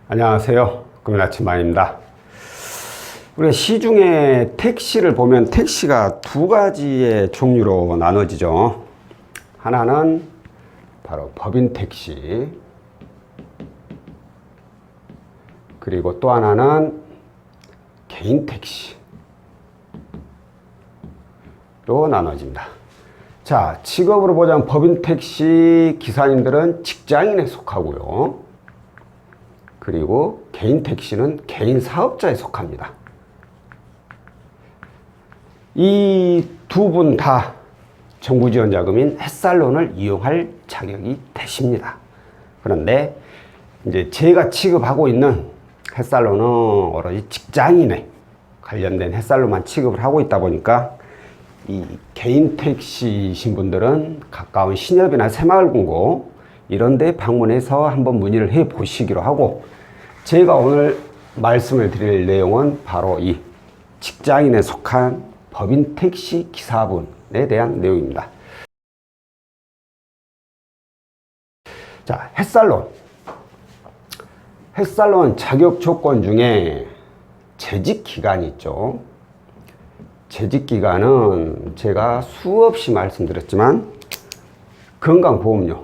안녕하세요. 금요일 아침마입니다. 우리가 시중에 택시를 보면 택시가 두 가지의 종류로 나눠지죠. 하나는 바로 법인 택시, 그리고 또 하나는 개인 택시로 나눠집니다. 자, 직업으로 보자면 법인 택시 기사님들은 직장인에 속하고요. 그리고 개인 택시는 개인 사업자에 속합니다. 이 두 분 다 정부 지원 자금인 햇살론을 이용할 자격이 되십니다. 그런데 이제 제가 취급하고 있는 햇살론은 오로지 직장인에 관련된 햇살론만 취급을 하고 있다 보니까 이 개인 택시신 분들은 가까운 신협이나 새마을금고 이런 데 방문해서 한번 문의를 해 보시기로 하고, 제가 오늘 말씀을 드릴 내용은 바로 이 직장인에 속한 법인 택시 기사분에 대한 내용입니다. 자, 햇살론 자격 조건 중에 재직 기간이 있죠. 재직 기간은 제가 수없이 말씀드렸지만 건강보험료,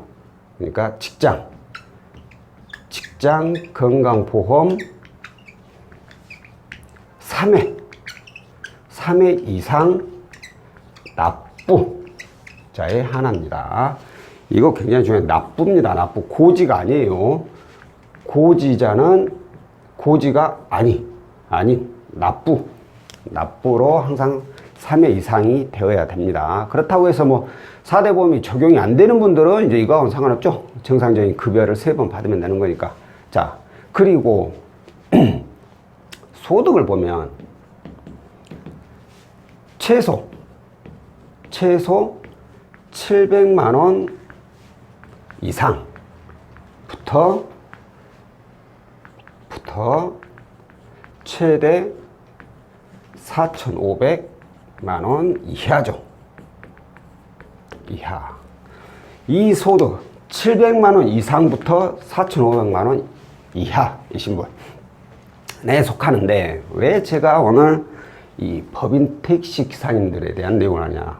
그러니까 직장 건강보험 3회 이상 납부자에 한합니다. 이거 굉장히 중요해요. 납부입니다. 납부. 고지가 아니에요. 고지가 아닌 납부로 항상 3회 이상이 되어야 됩니다. 그렇다고 해서 뭐 4대 보험이 적용이 안 되는 분들은 이제 이거하고는 상관없죠. 정상적인 급여를 3번 받으면 되는 거니까. 자, 그리고 소득을 보면 최소 700만 원 이상부터 최대 4,500만 원 이하죠. 이 소득 700만 원 이상부터 4,500만 원 이하이신 분에 속하는데, 왜 제가 오늘 이 법인 택시 기사님들에 대한 내용을 하냐,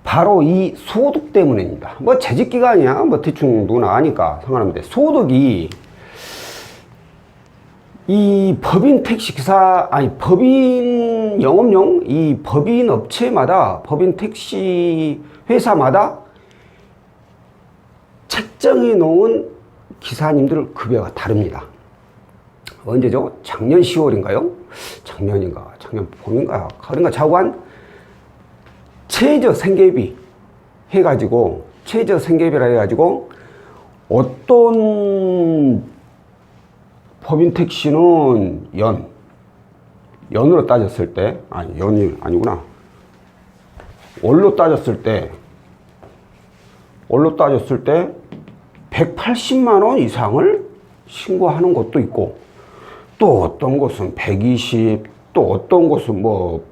바로 이 소득 때문입니다. 뭐 재직기간이야 뭐 대충 누구나 아니까 상관없는데, 소득이 이 법인 택시 기사, 법인 영업용 이 법인 업체마다, 법인 택시 회사마다 책정해 놓은 기사님들 급여가 다릅니다. 언제죠? 작년 10월인가요? 작년 봄인가? 가을인가? 자관 최저 생계비 해가지고, 최저 생계비라 해가지고 어떤 법인 택시는 연으로 따졌을 때, 연이 아니구나. 월로 따졌을 때 180만 원 이상을 신고하는 것도 있고, 또 어떤 곳은 120, 또 어떤 곳은 뭐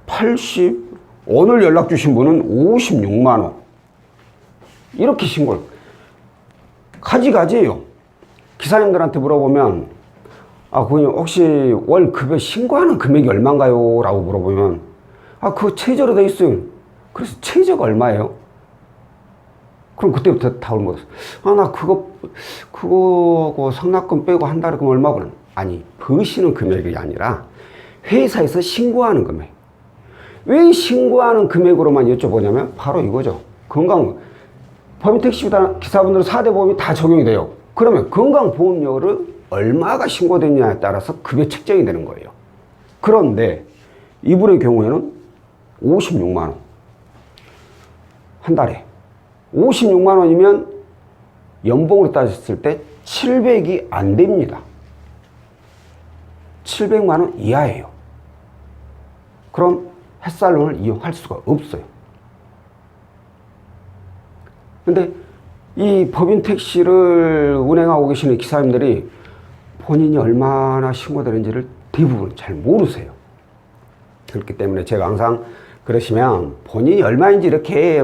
80, 오늘 연락 주신 분은 56만 원. 이렇게 신고를. 가지가지예요. 기사님들한테 물어보면, 그분이 혹시 월 급여 신고하는 금액이 얼마인가요? 라고 물어보면, 그거 최저로 돼 있어요. 그래서 최저가 얼마예요? 그럼 그때부터 답을 못했어. 나 그거하고 상납금 빼고 한 달에 그럼 얼마거든? 아니, 버시는 금액이 아니라 회사에서 신고하는 금액. 왜 신고하는 금액으로만 여쭤보냐면 바로 이거죠. 법인 택시 기사분들은 4대 보험이 다 적용이 돼요. 그러면 건강보험료를 얼마가 신고됐냐에 따라서 급여 책정이 되는 거예요. 그런데 이분의 경우에는 56만 원. 한 달에. 56만 원이면 연봉으로 따졌을 때 700이 안 됩니다. 700만 원 이하예요. 그럼 햇살론을 이용할 수가 없어요. 근데 이 법인 택시를 운행하고 계시는 기사님들이 본인이 얼마나 신고되는지를 대부분 잘 모르세요. 그렇기 때문에 제가 항상, 그러시면 본인이 얼마인지 이렇게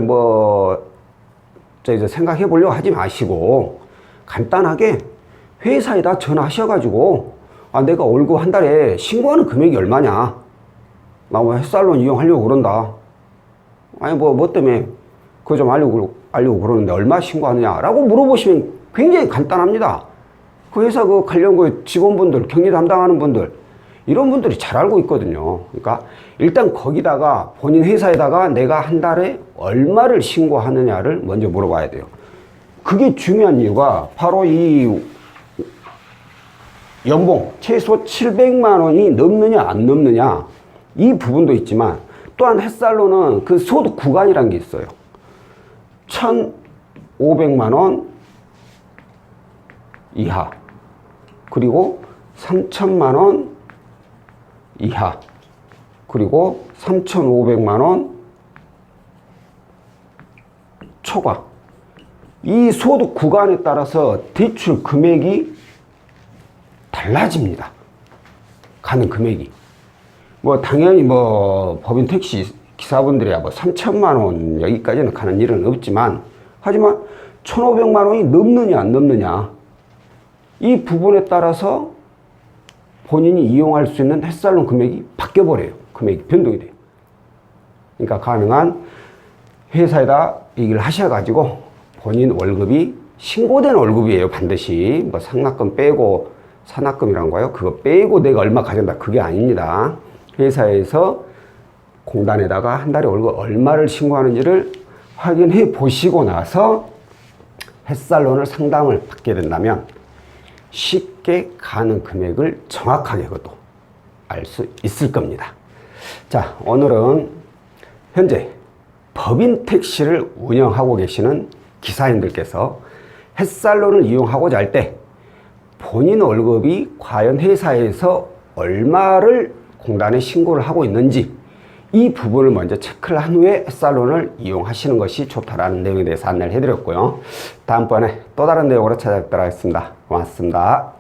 생각해 보려고 하지 마시고, 간단하게 회사에다 전화하셔가지고 내가 월급 한 달에 신고하는 금액이 얼마냐, 나 뭐 햇살론 이용하려고 그런다, 아니 뭐 때문에 그거 좀 알려고 그러는데 얼마 신고하느냐 라고 물어보시면 굉장히 간단합니다. 그 회사 그 관련 그 직원분들, 경리 담당하는 분들, 이런 분들이 잘 알고 있거든요. 그러니까 일단 거기다가 본인 회사에다가 내가 한 달에 얼마를 신고하느냐를 먼저 물어봐야 돼요. 그게 중요한 이유가 바로 이 연봉 최소 700만 원이 넘느냐 안 넘느냐 이 부분도 있지만, 또한 햇살로는 그 소득 구간이라는 게 있어요. 1,500만 원 이하, 그리고 3,000만 원 이하, 그리고 3,500만 원 초과. 이 소득 구간에 따라서 대출 금액이 달라집니다. 가는 금액이. 뭐 당연히 뭐 법인 택시 기사분들이야 뭐 3천만 원 여기까지는 가는 일은 없지만, 하지만 1,500만 원이 넘느냐 안 넘느냐 이 부분에 따라서 본인이 이용할 수 있는 햇살론 금액이 바뀌어버려요. 금액이 변동이 돼요. 그러니까 가능한 회사에다 얘기를 하셔가지고 본인 월급이 신고된 월급이에요. 반드시 뭐 상납금 빼고, 산납금이란 거요, 그거 빼고 내가 얼마 가져간다, 그게 아닙니다. 회사에서 공단에다가 한 달에 월급 얼마를 신고하는지를 확인해 보시고 나서 햇살론을 상담을 받게 된다면 쉽게 가는 금액을 정확하게 그것도 알 수 있을 겁니다. 자, 오늘은 현재 법인 택시를 운영하고 계시는 기사님들께서 햇살론을 이용하고자 할 때 본인 월급이 과연 회사에서 얼마를 공단에 신고를 하고 있는지 이 부분을 먼저 체크를 한 후에 햇살론을 이용하시는 것이 좋다라는 내용에 대해서 안내를 해드렸고요. 다음번에 또 다른 내용으로 찾아뵙도록 하겠습니다. 고맙습니다.